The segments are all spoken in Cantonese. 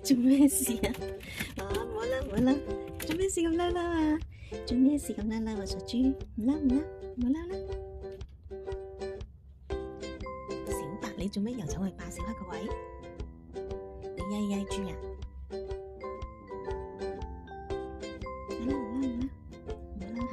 做咩事啊？唔好啦唔好啦，做咩事咁嬲嬲啊？做咩事咁嬲嬲啊？傻豬，唔嬲唔嬲，唔好嬲啦！小白，你做咩又走去霸小黑個位？你曳曳豬啊？唔嬲唔嬲唔嬲，唔好嬲下。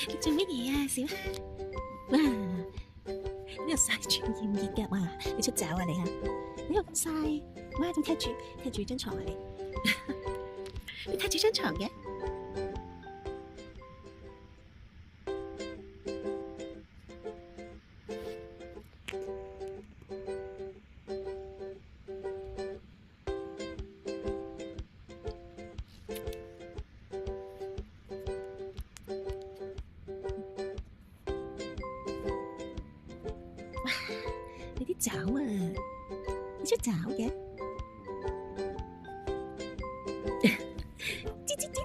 你做乜嘢啊，小黑？哇！呢個曬住熱唔熱㗎？哇！你出爪啊你啊！呢個咁曬，哇！仲踢住張床啊你？你踢住張床嘅？你啲爪啊！你出爪嘅？吱吱吱！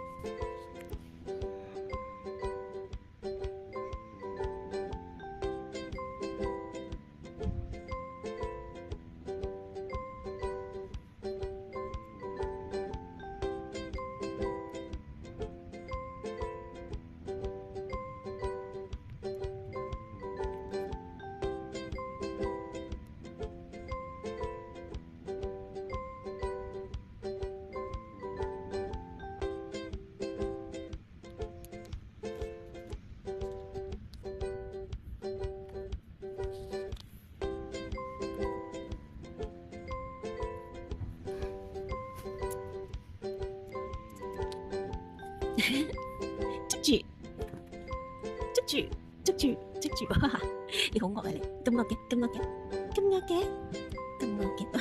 捉住！哇！你好惡啊你，咁惡嘅，咁惡嘅，咁惡嘅，咁惡嘅，哇！